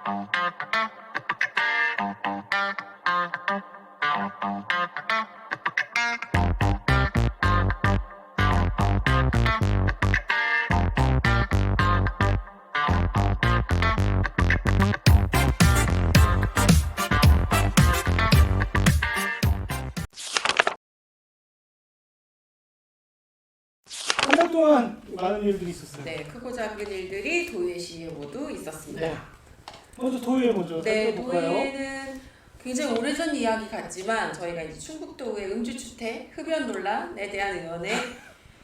한 달 동안 많은 일들이 있었어요. 네, 크고 작은 일들이 도예 시에 모두 있었습니다. 네. 먼저 도예 먼저 네, 살펴볼까요? 도예는 굉장히 오래전 이야기 같지만 저희가 이제 충북도의 음주주택 흡연 논란에 대한 의원에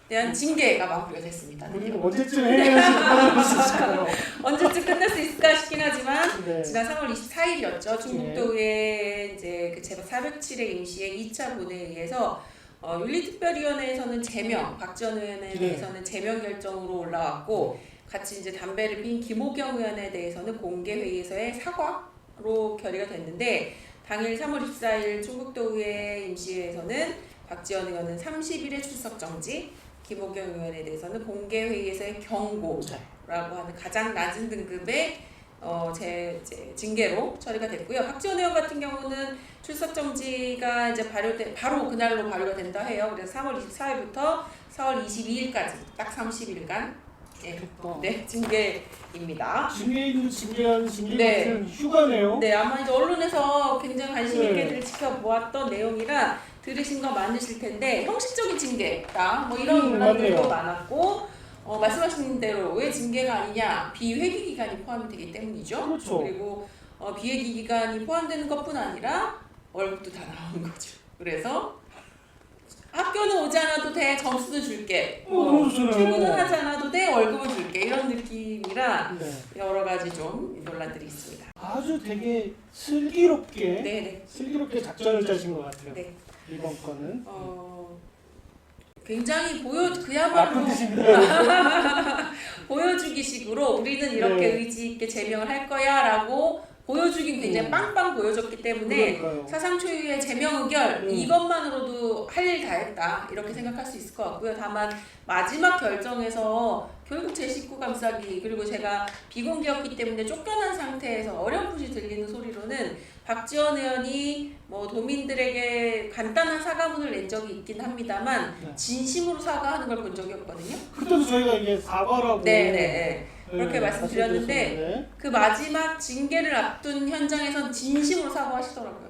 대한 징계가 마무리가 됐습니다. 우리가 언제쯤 해야지 그만할 수 있을까요? 언제쯤 끝날 수 있을까 싶긴 하지만 네. 지난 3월 24일이었죠. 충북도의 이제 그 제법 407회 임시의 2차 본회에 의해서 윤리특별위원회에서는 제명, 박지원 의원에 대해서는 제명 결정으로 올라왔고 같이 이제 담배를 핀 김호경 의원에 대해서는 공개 회의에서의 사과로 결의가 됐는데 당일 3월 24일 충북도의회 임시회에서는 박지원 의원은 30일의 출석 정지, 김호경 의원에 대해서는 공개 회의에서의 경고라고 하는 가장 낮은 등급의 이제 징계로 처리가 됐고요. 박지원 의원 같은 경우는 출석 정지가 이제 바로 그날로 발효가 된다 해요. 그래서 3월 24일부터 4월 22일까지 딱 30일간 네, 징계입니다. 징계인도 징계하는 징계 네. 같은 휴가네요. 네, 아마 이제 언론에서 굉장히 관심 있게들 지켜보았던 내용이라 들으신 거 많으실 텐데 형식적인 징계다 뭐 이런 논란들도 많았고 말씀하신 대로 왜 징계가 아니냐 비회기 기간이 포함이 되기 때문이죠. 그렇죠. 그리고 비회기 기간이 포함되는 것뿐 아니라 월급도 다 나오는 거죠. 그래서 학교는 오지 않아도 돼 점수는 줄게 너무 좋잖아요. 출근은 하지 않아도 돼 월급은 줄게 이런 느낌이라 네. 여러 가지 좀 논란들이 있습니다. 아주 되게 슬기롭게 네네. 슬기롭게 작전을 짜신 것 같아요. 네. 이번 거는 굉장히 그야말로 아픈 뜻입니다. 보여주기식으로 우리는 이렇게 네. 의지 있게 제명을 할 거야라고 보여주긴 굉장히 빵빵 보여줬기 때문에 그러니까요. 사상 초유의 제명 의결 음. 이것만으로도 할 일 다 했다 이렇게 생각할 수 있을 것 같고요. 다만 마지막 결정에서 결국 제 식구 감싸기 그리고 제가 비공개였기 때문에 쫓겨난 상태에서 어렴풋이 들리는 소리로는 박지원 의원이 뭐 도민들에게 간단한 사과문을 낸 적이 있긴 합니다만 네. 진심으로 사과하는 걸 본 적이 없거든요. 그때도 저희가 이게 사과라고 네네. 그렇게 말씀드렸는데 말씀드렸었는데 그 마지막 징계를 앞둔 현장에선 진심으로 사과하시더라고요.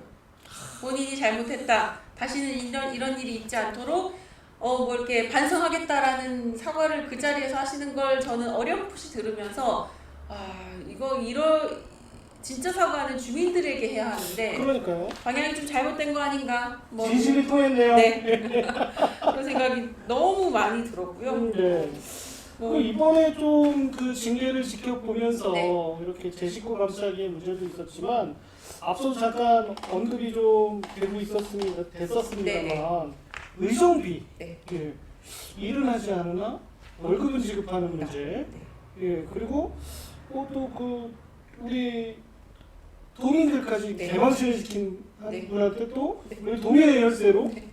본인이 잘못했다. 다시는 이런 일이 있지 않도록 뭐 이렇게 반성하겠다라는 사과를 그 자리에서 하시는 걸 저는 어렴풋이 들으면서 진짜 사과는 주민들에게 해야 하는데 그러니까요. 방향이 좀 잘못된 거 아닌가? 뭐 진심이 통했네요. 네. 그런 생각이 너무 많이 들었고요. 네. 뭐, 그 이번에 좀 그 징계를 지켜보면서 네. 이렇게 제 식구 감싸기의 문제도 있었지만 앞서 잠깐 언급이 좀 되고 됐었습니다만 네. 의정비 네. 예. 일을 하지 않으나 월급은 지급하는 문제 예. 그리고 또 그 우리 도민들까지 네. 개망신을 시킨 네. 분한테 또 네. 우리 도민의 열쇠로 네.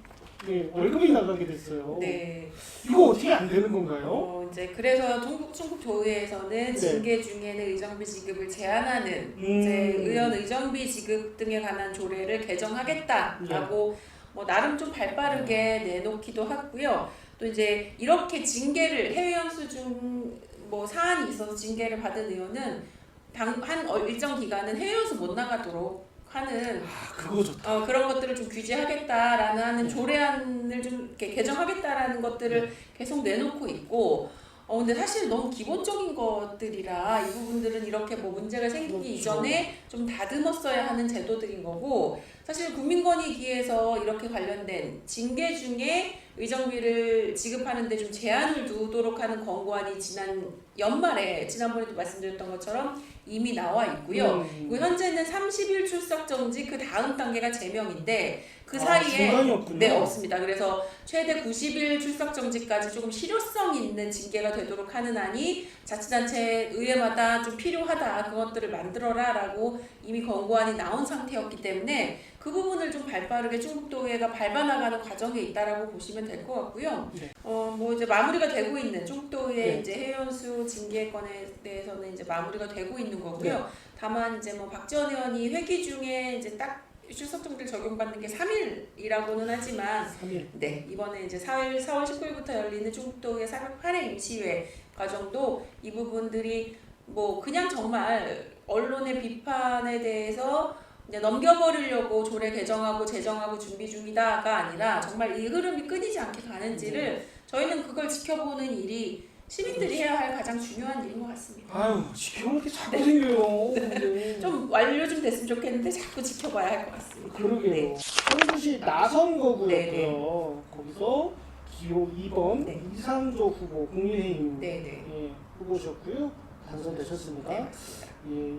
예, 월급이 나가게 됐어요. 네. 이거 어떻게 안 되는 건가요? 이제 그래서 충북도의회에서는 징계 중에는 의정비 지급을 제한하는 이제 의원 의정비 지급 등에 관한 조례를 개정하겠다라고 뭐 나름 좀 발빠르게 내놓기도 하고요. 또 이제 이렇게 징계를 해외 연수 중 뭐 사안이 있어서 징계를 받은 의원은 한 일정 기간은 해외 연수 못 나가도록 하는 그거 좋다. 그런 것들을 좀 규제하겠다라는 하는 조례안을 좀 이렇게 개정하겠다라는 것들을 계속 내놓고 있고 근데 사실 너무 기본적인 것들이라 이 부분들은 이렇게 뭐 문제가 생기기 이전에 좀 다듬었어야 하는 제도들인 거고 사실 국민권익위에서 이렇게 관련된 징계 중에 의정비를 지급하는데 좀 제한을 두도록 하는 권고안이 지난번에도 말씀드렸던 것처럼 이미 나와 있고요. 그리고 현재는 30일 출석 정지 그 다음 단계가 제명인데 그 사이에 중간이 없군요. 네 없습니다. 그래서 최대 90일 출석 정지까지 조금 실효성 있는 징계가 되도록 하는 안이 자치단체 지자체 의회마다 좀 필요하다 그것들을 만들어라라고 이미 권고안이 나온 상태였기 때문에 그 부분을 좀 발빠르게 충북도의회가 밟아나가는 과정에 있다라고 보시면 될 것 같고요. 네. 뭐 이제 마무리가 되고 있는 충북도의회 네. 이제 해연수 징계권에 대해서는 이제 마무리가 되고 있는 거고요. 다만 이제 뭐 박지원 의원이 회기 중에 이제 딱 출석정지를 적용받는 게 3일이라고는 하지만 3일. 네, 이번에 이제 4월 19일부터 열리는 충북도의 408회 임시회 과정도 이 부분들이 뭐 그냥 정말 언론의 비판에 대해서 이제 넘겨버리려고 조례 개정하고 제정하고 준비 중이다가 아니라 정말 이 흐름이 끊이지 않게 가는지를 저희는 그걸 지켜보는 일이 시민들이 해야 할 가장 중요한 일인 것 같습니다. 아유, 지켜볼 게 자꾸 생겨요. 네. 좀 완료 좀 됐으면 좋겠는데 자꾸 지켜봐야 할 것 같습니다. 그러게요. 네. 서울시 나선 거고요. 네, 거기서 기호 2번 네. 이상조 후보 국민의힘 네네. 예, 후보셨고요. 당선되셨습니다. 네, 맞습니다. 예,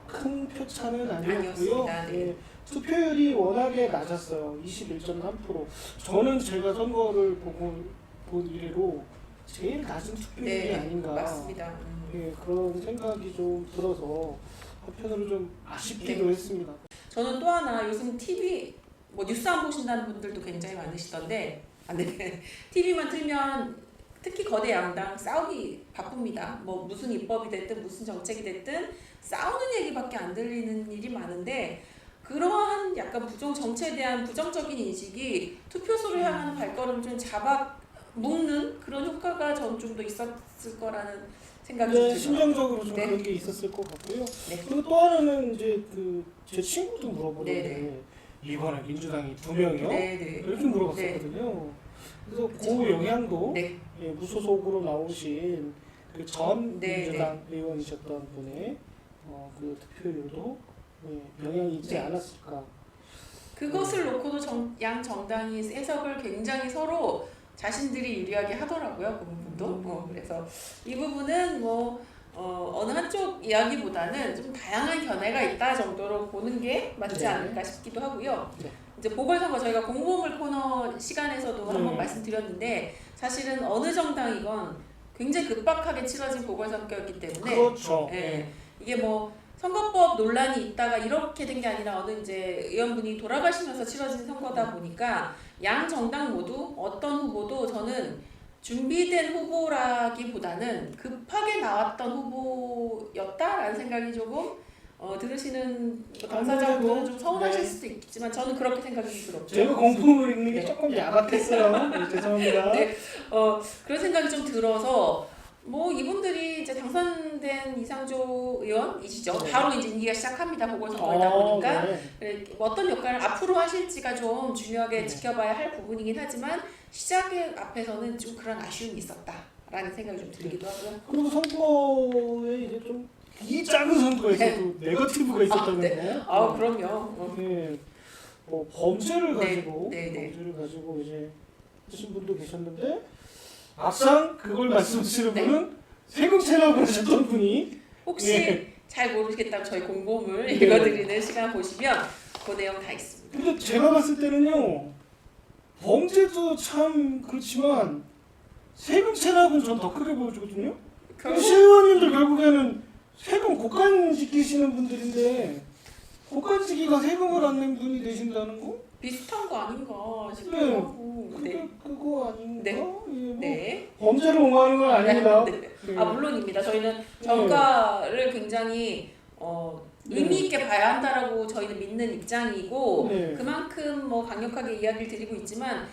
큰 표차는 아니었고요. 아니었습니다. 네. 예, 투표율이 워낙에 낮았어요. 21.3%. 저는 제가 선거를 본 이래로 제일 낮은 투표율이 네, 아닌가. 맞습니다. 예, 그런 생각이 좀 들어서 한편으로 좀 아쉽기도 네. 했습니다. 저는 또 하나 요즘 TV 뭐 뉴스 안 보신다는 분들도 굉장히 많으시던데 네. TV만 틀면 특히 거대 양당 싸우기 바쁩니다. 뭐 무슨 입법이 됐든 무슨 정책이 됐든 싸우는 얘기밖에 안 들리는 일이 많은데 그러한 약간 부정 정치에 대한 부정적인 인식이 투표소를 향하는 발걸음을 좀 잡아 묶는 그런 효과가 전 좀 더 있었을 거라는 생각이 네, 들어요. 심정적으로 좀 네. 그런 게 있었을 것 같고요. 네. 그리고 또 하나는 이제 제 친구도 물어보는데 네네. 이번에 민주당이 2명이요? 네네. 이렇게 물어봤었거든요. 그래서 그 영향도 네. 예, 무소속으로 나오신 그 전 네, 민주당 의원이셨던 분의 그 투표율도 예, 영향이 있지 네. 않았을까. 그것을 놓고도 양 정당이 해석을 굉장히 서로 자신들이 유리하게 하더라고요. 그 부분도. 그래서 이 부분은 뭐 어느 한쪽 이야기보다는 좀 다양한 견해가 있다 정도로 보는 게 맞지 네. 않을까 싶기도 하고요. 네. 이제 보궐선거 저희가 공보물 코너 시간에서도 네. 한번 말씀드렸는데 사실은 어느 정당이건 굉장히 급박하게 치러진 보궐선거였기 때문에 그렇죠. 예, 이게 뭐 선거법 논란이 있다가 이렇게 된 게 아니라 어느 이제 의원분이 돌아가시면서 치러진 선거다 보니까 양 정당 모두 어떤 후보도 저는 준비된 후보라기보다는 급하게 나왔던 후보였다라는 생각이 조금 들으시는 당사자분들은 좀 서운하실 네. 수도 있겠지만 저는 그렇게 생각이 들었죠. 제가 공품을 읽는 게 네. 조금 야박했어요. 네, 죄송합니다. 네. 그런 생각이 좀 들어서 뭐 이분들이 이제 당선된 이상조 의원이시죠. 네. 바로 이제 임기가 시작합니다. 보궐선거이다 보니까 네. 어떤 역할을 앞으로 하실지가 좀 중요하게 네. 지켜봐야 할 부분이긴 하지만 시작의 앞에서는 좀 그런 아쉬움이 있었다라는 생각이 좀 들기도 하고요. 그리고 선거에 이제 좀 이 작은 선거에서도 네거티브가 있었다는 네. 거. 그럼요. 네. 뭐 범죄를 네. 가지고 네, 네. 범죄를 가지고 이제 하신 분도 계셨는데 막상 그걸 말씀하시는 네. 분은 세금 체납을 하셨던 분이 혹시 네. 잘 모르겠다면 저희 공보물 네. 읽어드리는 시간 보시면 그 내용 다 있습니다. 근데 제가 봤을 때는요 범죄도 참 그렇지만 세금 체납은 전 더 크게 보여주거든요. 시의원님들 결국에는 세금 고간지키시는 분들인데 고간지기가 세금을 안 낸 분이 되신다는 거? 비슷한 거 아닌가 싶기도 네. 하고. 그게 네. 그거 아닌가? 네. 예, 뭐 네. 범죄를 옹호하는 건 아닙니다. 네. 네. 물론입니다. 저희는 정가를 굉장히 의미 있게 봐야 한다라고 저희는 믿는 입장이고 네. 그만큼 뭐 강력하게 이야기를 드리고 있지만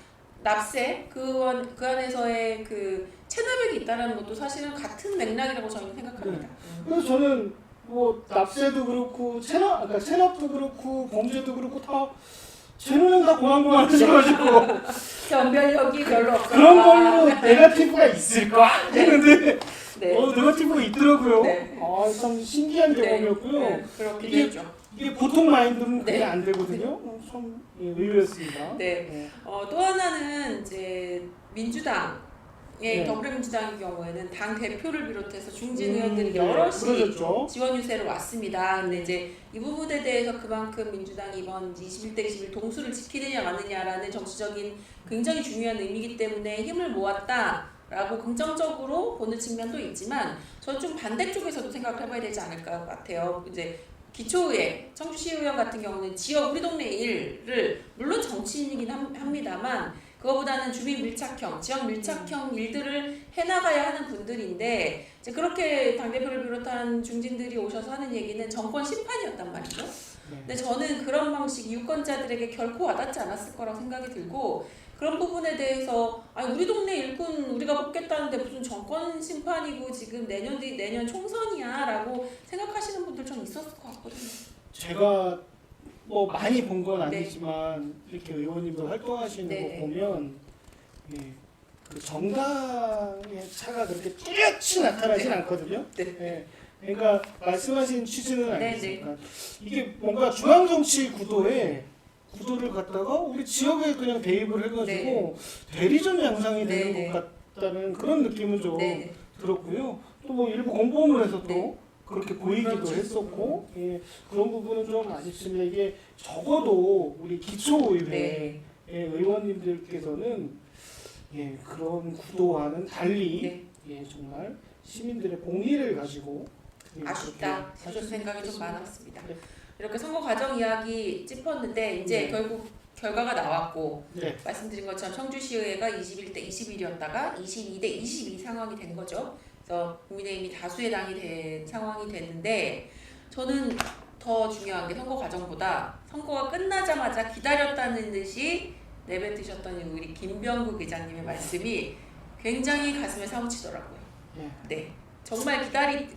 납세 그 안에서의 그 체납액이 있다는 것도 사실은 같은 맥락이라고 저희는 생각합니다. 그래서 저는 뭐 납세도 그렇고 그러니까 체납도 그렇고 범죄도 그렇고 다 제 눈엔 다 고만고만하셔가지고 변별력이 별로 없어요. 그런 걸로 네거티브가 있을까 했는데 네. 네거티브가 있더라고요. 네. 참 신기한 네. 경험이었고요. 네. 그렇게 이게- 되죠. 이게 보통 마인드는 그게 네. 안 되거든요. 참 의외였습니다. 네. 또 하나는 이제 민주당의 네. 더불어민주당의 경우에는 당 대표를 비롯해서 중진 의원들이 여럿이 그러셨죠. 지원 유세로 왔습니다. 근데 이제 이 부분에 대해서 그만큼 민주당이 이번 21대 21 동수를 지키느냐 마느냐라는 정치적인 굉장히 중요한 의미이기 때문에 힘을 모았다라고 라고 긍정적으로 보는 측면도 있지만 저는 좀 반대쪽에서도 생각을 해봐야 되지 않을까 같아요. 이제 기초의회, 청주시의원 같은 경우는 지역 우리 동네 일을 물론 정치인이긴 합니다만 그거보다는 주민 밀착형, 지역 밀착형 일들을 해나가야 하는 분들인데 이제 그렇게 당대표를 비롯한 중진들이 오셔서 하는 얘기는 정권 심판이었단 말이죠. 근데 저는 그런 방식이 유권자들에게 결코 와닿지 않았을 거라고 생각이 들고 그런 부분에 대해서 아니 우리 동네 일꾼 우리가 뽑겠다는데 무슨 정권 심판이고 지금 내년 총선이야라고 생각하시는 분들 좀 있었을 것 같거든요. 제가 뭐 많이 본 건 아니지만 이렇게 의원님도 활동하시는 네. 거 보면 예, 그 정당의 차가 그렇게 뚜렷이 나타나진 않거든요. 네. 예, 그러니까 말씀하신 취지는 네, 알겠습니다. 이게 뭔가 중앙 정치 구도를 갖다가 우리 지역에 그냥 대입을 해가지고 네. 대리전 양상이 되는 네, 것 같다는 그런 느낌은 좀 네. 들었고요. 또 뭐 일부 공보문에서도 네. 그렇게 보이기도 그렇죠. 했었고 예, 그런 부분은 좀 아쉽습니다. 이게 적어도 우리 기초의회 네. 의원님들께서는 예, 그런 구도와는 달리 네. 예, 정말 시민들의 공의를 가지고 예, 아쉽다 그렇게 싶은 하셨으면 생각이 좀 좋겠습니다. 많았습니다. 네. 이렇게 선거 과정 이야기 짚었는데 이제 네. 결국 결과가 나왔고 네. 말씀드린 것처럼 청주시의회가 21대 21이었다가 22대 22 상황이 된 거죠. 그래서 국민의힘이 다수의 당이 된 상황이 됐는데 저는 더 중요한 게 선거 과정보다 선거가 끝나자마자 기다렸다는 듯이 내뱉으셨던 우리 김병국 의장님의 말씀이 굉장히 가슴에 사무치더라고요. 예. 네, 정말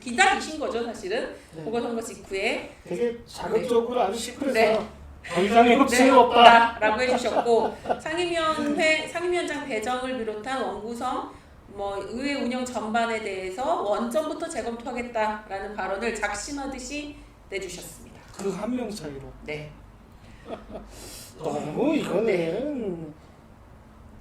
기다리신 거죠 사실은. 네. 보궐선거 직후에 되게 자극적으로 아주 시크해서 네. 더 이상의 네, 흡수가 없다. 라고 해주셨고 상임위원장 배정을 비롯한 원구성 뭐 의회 운영 전반에 대해서 원점부터 재검토하겠다라는 발언을 작심하듯이 내주셨습니다. 그 한 명 차이로. 네. 너무 이거는 네.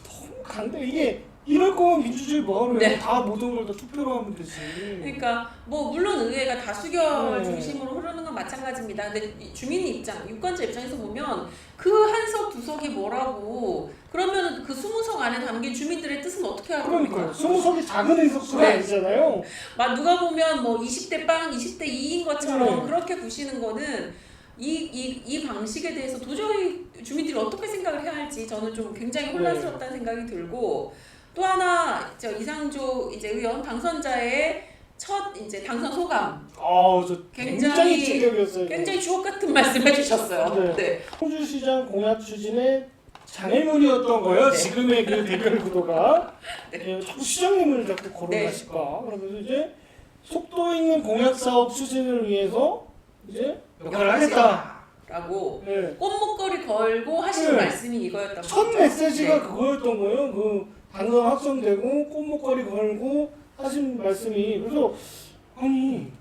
너무 강대. 이게 이럴 거면 민주주의 뭐하러 해? 네. 다 모든 걸 다 투표로 하면 되지. 그러니까 뭐 물론 의회가 다수결 네. 중심으로 흐르는 건 마찬가지입니다. 근데 주민 입장, 유권자 입장에서 보면 그 한 석 두 석이 뭐라고 그러면 그 20석 안에 담긴 주민들의 뜻은 어떻게 할 그러니까요. 겁니까? 20석이 작은 의석수가 네. 아니잖아요. 막 누가 보면 뭐 20대 빵, 20대 2인 것처럼 네. 그렇게 보시는 거는 이 방식에 대해서 도저히 주민들이 어떻게 생각을 해야 할지 저는 좀 굉장히 혼란스럽다는 생각이 들고 또 하나 이상조 의원 당선자의 첫 당선 소감 저 굉장히 충격이었어요. 굉장히 주옥 같은 말씀해 주셨어요. 네. 네. 청주시장 공약 추진의 장애물이었던 거예요. 네. 지금의 그 대결 구도가 네. 자꾸 시장님을 자꾸 거론하실까. 그러면서 이제 속도 있는 공약 사업 추진을 위해서 이제 역할을 하겠다. 라고 네. 꽃목걸이 걸고 하신 네. 말씀이 이거였던 첫 거죠. 메시지가 네. 그거였던 거예요. 그 당선 확정되고 꽃목걸이 걸고 하신 말씀이 그래서 아니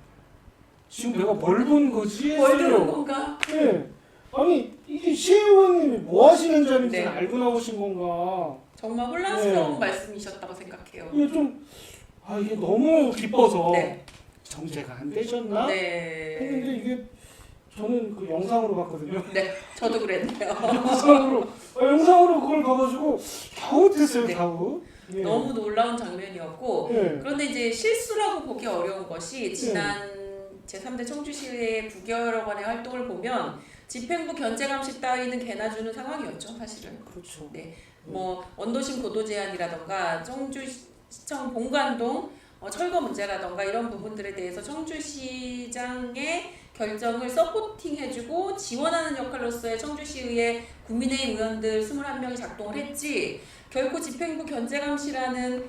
지금 내가 뭘 본 거지? 뭘 들은 했어요. 건가? 네. 아니 이게 시의원님이 뭐 하시는 자리인지 네. 알고 나오신 건가? 정말 혼란스러운 네. 말씀이셨다고 생각해요. 이게 좀 이게 너무 기뻐서 네. 정제가 안 되셨나? 네. 했는데 이게 저는 그 영상으로 봤거든요. 네, 저도 그랬네요. 영상으로 그걸 봐가지고 갸웃했어요. 네. 갸웃. 예. 너무 놀라운 장면이었고 예. 그런데 이제 실수라고 보기 어려운 것이 지난 제3대 청주시의 9개월여 간의 활동을 보면 집행부 견제감시 따위는 개나 주는 상황이었죠, 사실은. 그렇죠. 네, 뭐 원도심 고도 제한이라던가 청주시청 본관동 철거 문제라던가 이런 부분들에 대해서 청주시장의 결정을 서포팅해주고 지원하는 역할로서의 청주시의회 국민의힘 의원들 21명이 작동을 했지 결코 집행부 견제감시라는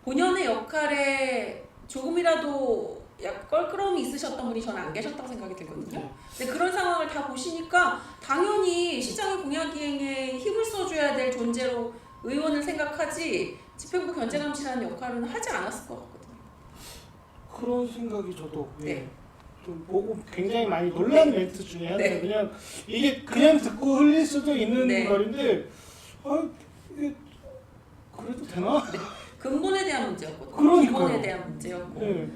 본연의 역할에 조금이라도 껄끄러움이 있으셨던 분이 저는 안 계셨다고 생각이 들거든요. 근데 그런 상황을 다 보시니까 당연히 시장의 공약 이행에 힘을 써줘야 될 존재로 의원을 생각하지 집행부 견제감시라는 역할은 하지 않았을 것 같거든요. 그런 생각이 저도 네. 좀 보고 굉장히 많이 놀란 멘트 중에 하나예요. 네. 그냥 이게 그냥 듣고 흘릴 수도 있는 네. 말인데 이게 그래도 되나? 네. 근본에 대한 문제였거든요. 그러니까요. 기본에 대한 문제였고. 네.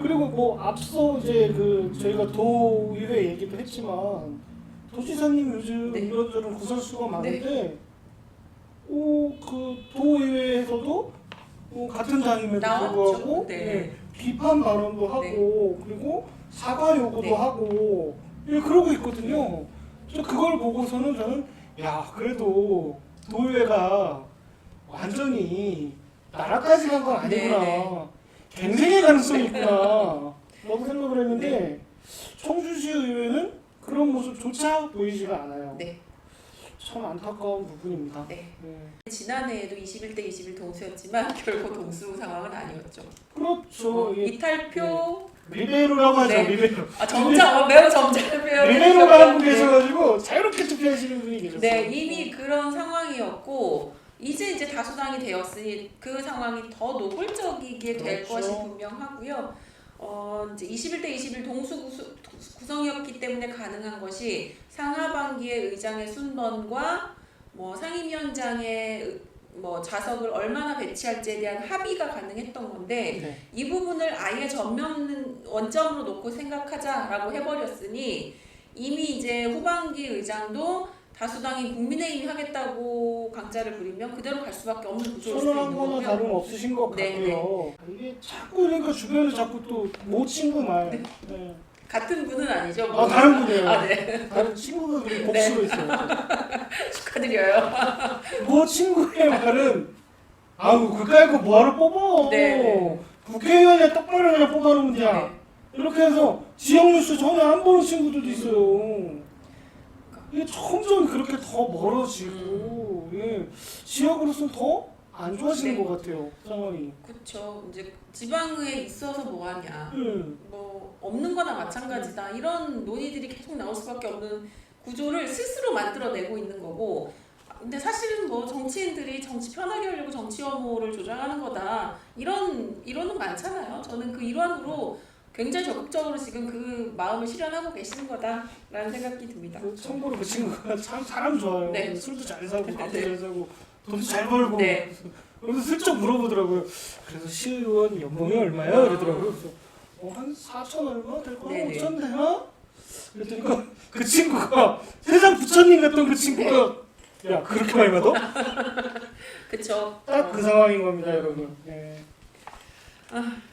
그리고 뭐 앞서 이제 그 저희가 도의회 얘기도 했지만 도지사님 요즘 네. 이런저런 구설수가 많은데 그 도의회에서도 같은 당임에도 나왔죠. 불구하고 네. 예, 비판 발언도 하고 그리고 사과 요구도 하고 예, 그러고 있거든요. 저 그걸 보고서는 저는 야 그래도 도의회가 완전히 나라까지 간 건 아니구나. 네. 갱생의 가능성이 있구나 라고 생각을 했는데 청주시 의회는 그런 모습조차 보이지가 않아요. 네. 참 안타까운 부분입니다. 네. 네. 지난해에도 21대 21 동수였지만 결국 동수 상황은 아니었죠. 그렇죠. 예. 이탈표 리베로라고 하죠. 네. 리베로. 정작 매우 정작을 표현을 리베로가 해주셨고, 하고 계셔가지고 자유롭게 투표하시는 분이 계셨어요. 네, 이미 그런 상황이었고 이제 다수당이 되었으니 그 상황이 더 노골적이게 될 그렇죠. 것이 분명하고요. 이제 21대 21 동수 구성이었기 때문에 가능한 것이 상하반기의 의장의 순번과 뭐 상임위원장의 뭐 좌석을 얼마나 배치할지에 대한 합의가 가능했던 건데 네. 이 부분을 아예 전면 원점으로 놓고 생각하자라고 해버렸으니 이미 이제 후반기 의장도 다수당이 국민의힘이 하겠다고 강짜를 부리면 그대로 갈 수밖에 없는 구조일 수 있는 선언한 거나 거고요. 다름없으신 것 네, 같고요. 이게 자꾸 그러니까 주변에 자꾸 또 모 친구 말. 네. 네. 같은 분은 아니죠. 아 다른 분이에요. 아, 네. 다른 친구가 그렇게 복수로 있어요. 축하드려요. 모 친구의 말은 아우 그까이 거 뭐하러 뽑아. 네. 국회의원이 똑바로 그냥 뽑아놓으면 돼. 네. 이렇게 해서 지역 뉴스 전혀 안 보는 친구들도 있어요. 이게 점점 그렇게 더 멀어지고 예, 지역으로서는 더 안 좋아지는 네. 것 같아요 상황이. 그렇죠. 이제 지방에 있어서 뭐하냐. 예. 뭐 없는 거나 마찬가지다. 이런 논의들이 계속 나올 수밖에 없는 구조를 스스로 만들어내고 있는 거고 근데 사실은 뭐 정치인들이 정치 편하게 하려고 정치 혐오를 조장하는 거다. 이런 이론은 많잖아요. 저는 그 일환으로 굉장히 적극적으로 지금 그 마음을 실현하고 계시는 거다라는 생각이 듭니다. 참고로 그 친구가 참 사람 좋아요. 네. 술도 잘 사고 밥도 네. 잘 사고 돈도 잘 벌고. 네. 그래서 슬쩍 물어보더라고요. 그래서 시의원 연봉이 얼마야? 이러더라고요. 그래서 한 4천 얼마 될 거야? 네네. 5천 되나? 그랬더니 그 친구가 세상 부처님 같던 그 친구가 야 그렇게 많이 받아? 그쵸. 딱 그 상황인 겁니다, 여러분. 네.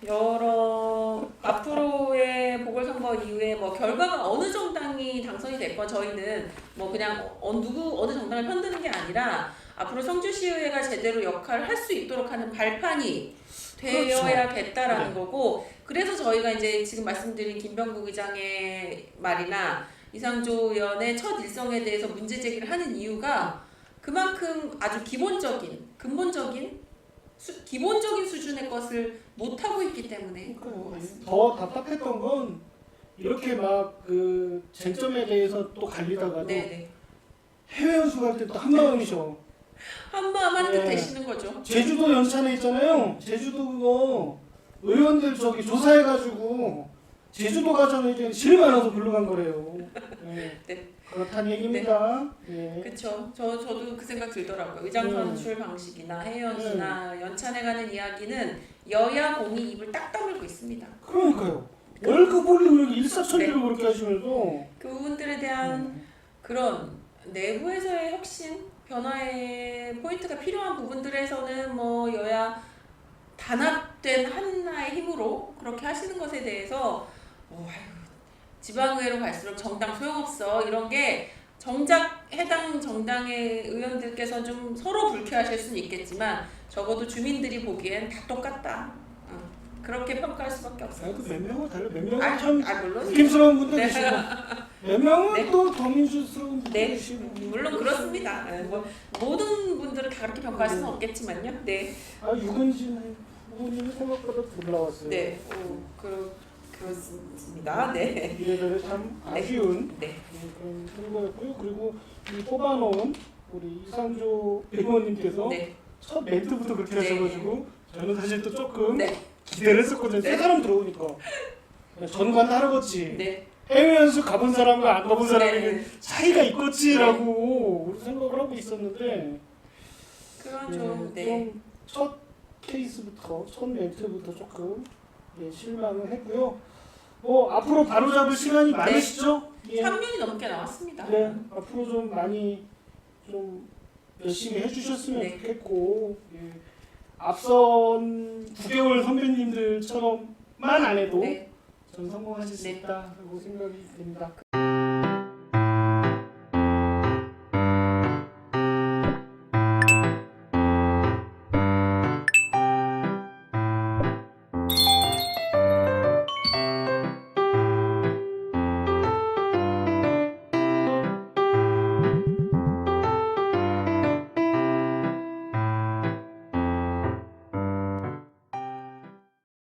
여러 앞으로의 보궐선거 이후에 뭐 결과가 어느 정당이 당선이 됐건 저희는 뭐 그냥 어느 정당을 편드는 게 아니라 앞으로 성주시의회가 제대로 역할을 할 수 있도록 하는 발판이 되어야겠다라는 거고 그래서 저희가 이제 지금 말씀드린 김병국 의장의 말이나 이상조 의원의 첫 일성에 대해서 문제 제기를 하는 이유가 그만큼 아주 기본적인 근본적인 기본적인 수준의 것을 못 하고 있기 때문에 더 답답했던 건 이렇게 막 그 쟁점에 대해서 또 갈리다가도 네네 해외 연수 갈 때 또 한마음이셔. 한마음 한뜻 네. 되시는 거죠. 제주도 연찬에 있잖아요. 제주도 그거 의원들 저기 조사해가지고 제주도 가자는 이제 제일 많아서 불러간 거래요. 네. 네. 그렇다는 얘기입니다. 네. 그렇죠. 저도 그 생각 들더라고요. 의장 선출 방식이나 해외 연수나 연찬에 가는 이야기는 여야 공이 입을 딱 다물고 있습니다. 그러니까요. 월급 올리고 일사천리로 그렇게 하시면서 그 부분들에 대한 그런 내부에서의 혁신, 변화의 포인트가 필요한 부분들에서는 뭐 여야 단합된 하나의 힘으로 그렇게 하시는 것에 대해서 지방의회로 갈수록 정당 소용없어 이런 게 정작 해당 정당의 의원들께서 좀 서로 불쾌하실 수는 있겠지만 적어도 주민들이 보기엔 다 똑같다. 그렇게 평가할 수밖에 없어요. 몇 명은 달라. 몇 명은 참 물론 느낌스러운 분도 네. 계시고 몇 명은 네. 또 더 민주스러운 분도 네, 계시고 물론 그렇습니다. 뭐 모든 분들을 다 그렇게 평가할 수는 없겠지만요. 네, 유근진 후보님이 생각보다 올라왔어요. 네, 그렇습니다. 네, 이래저래 참 네. 아쉬운 네, 그런 선거였고요. 그리고 이 뽑아놓은 우리 이상조 의원님께서 네, 첫 멘트부터 그렇게 네. 하셔가지고 저는 사실 또 조금 네, 기대를 했었거든요. 네. 새 사람 들어오니까 전관 할아버지 네, 해외 연수 가본 사람과 안 가본 사람에게 네. 차이가 있겠지라고 우리 생각을 하고 있었는데 그런 좀 첫 케이스부터 첫 멘트부터 조금 실망을 했고요. 뭐 앞으로 바로잡을 시간이 많으시죠? 예. 3년이 넘게 나왔습니다. 네, 앞으로 좀 많이 좀 열심히 해주셨으면 네. 좋겠고 앞선 9개월 선배님들처럼만 안 해도 네. 전 성공하실 수 네. 있다고 생각이 됩니다.